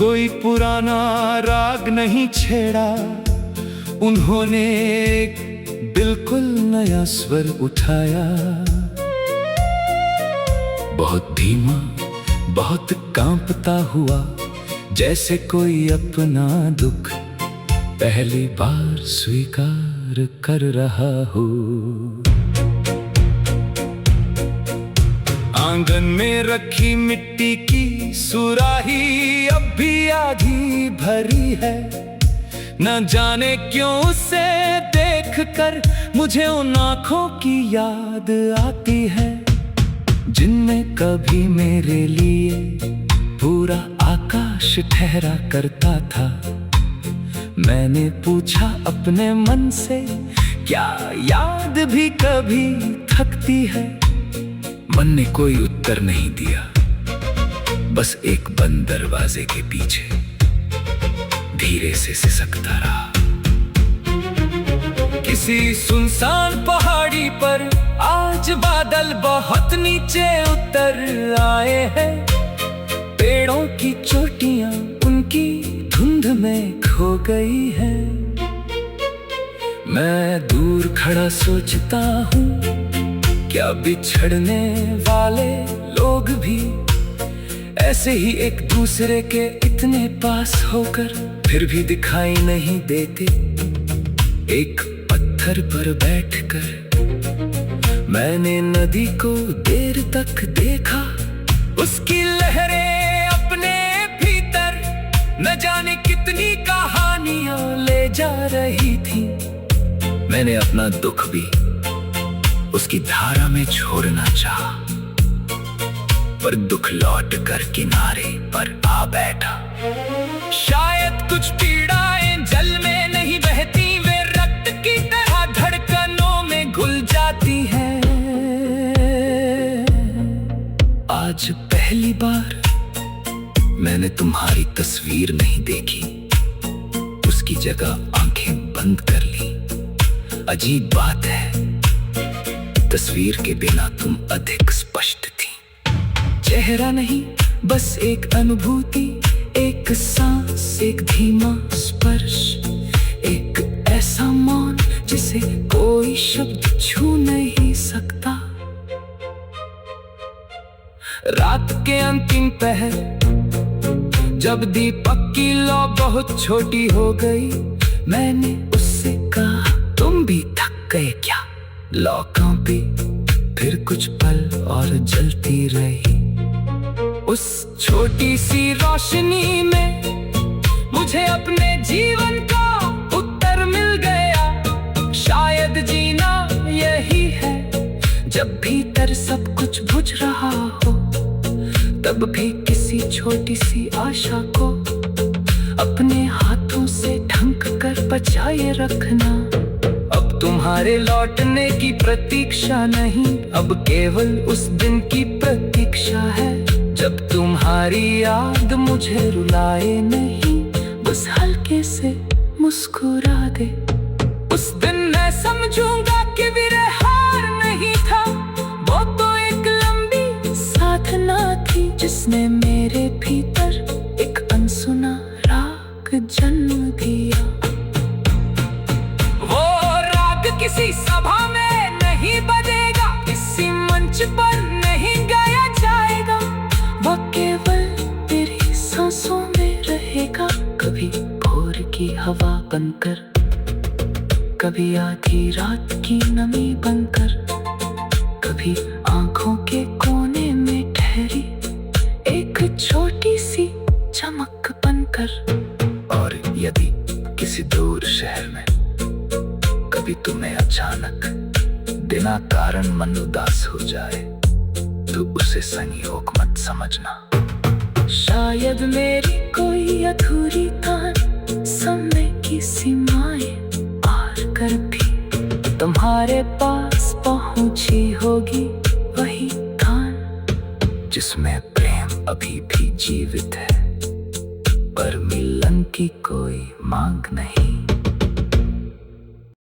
कोई पुराना राग नहीं छेड़ा, उन्होंने एक बिल्कुल नया स्वर उठाया। बहुत धीमा, बहुत कांपता हुआ, जैसे कोई अपना दुख पहली बार स्वीकार कर रहा हो। आंगन में रखी मिट्टी की सुराही अब भी आधी भरी है। न जाने क्यों उसे देखकर मुझे उन आँखों की याद आती है, जिनमें कभी मेरे लिए पूरा आकाश ठहरा करता था। मैंने पूछा अपने मन से, क्या याद भी कभी थकती है? मन ने कोई उत्तर नहीं दिया, बस एक बंद दरवाजे के पीछे धीरे से सिसकता रहा। किसी सुनसान पहाड़ी पर आज बादल बहुत नीचे उतर आए हैं। पेड़ों की चोटियां उनकी धुंध में खो गई है। मैं दूर खड़ा सोचता हूँ, क्या बिछड़ने वाले लोग भी ऐसे ही एक दूसरे के इतने पास होकर फिर भी दिखाई नहीं देते? एक पत्थर पर बैठकर मैंने नदी को देर तक देखा। उसकी लहरें अपने भीतर न जाने कितनी कहानियां ले जा रही थी। मैंने अपना दुख भी उसकी धारा में छोड़ना चाहा, पर दुख लौट कर किनारे पर आ बैठा। शायद कुछ पीड़ाएं जल में नहीं बहती, वे रक्त की तरह धड़कनों में घुल जाती हैं। आज पहली बार मैंने तुम्हारी तस्वीर नहीं देखी, उसकी जगह आंखें बंद कर ली। अजीब बात है, तस्वीर के बिना तुम अधिक स्पष्ट थी। चेहरा नहीं, बस एक अनुभूति, एक सांस, एक धीमा स्पर्श, एक ऐसा मौन जिसे कोई शब्द छू नहीं सकता। रात के अंतिम पहर, जब दीपक की लौ बहुत छोटी हो गई, मैंने उससे कहा, तुम भी थक गए क्या? लौ कांपी, फिर कुछ पल और जलती रही। उस छोटी सी रोशनी में मुझे अपने जीवन का उत्तर मिल गया। शायद जीना यही है, जब भीतर सब कुछ बुझ रहा हो, तब भी किसी छोटी सी आशा को अपने हाथों से ढंक कर बचाए रखना। अब तुम्हारे लौटने की प्रतीक्षा नहीं, अब केवल उस दिन की प्रतीक्षा है, जब तुम्हारी याद मुझे रुलाए नहीं, बस हल्के से मुस्कुरा दे। उस दिन मैं समझूंगा कि विरह हार नहीं था, वो तो एक लंबी साधना थी, जिसने मेरे भीतर एक अनसुना राग जन्म दिया। वो राग किसी सभा में नहीं बजेगा, किसी मंच पर नहीं गाया जाएगा, वो केवल तेरी सांसों में रहेगा। कभी भोर की हवा बनकर, कभी आधी रात की नमी बनकर, कभी आंखों के कोने में ठहरी एक छोटी सी चमक बनकर। और यदि किसी दूर शहर में कभी तुम्हें अचानक बिना कारण मन उदास हो जाए, तो उसे संयोग मत समझना। शायद मेरी कोई अधूरी तान समय की सीमाएं पार कर भी तुम्हारे पास पहुंची होगी, वही तान जिसमें प्रेम अभी भी जीवित है, पर मिलन की कोई मांग नहीं।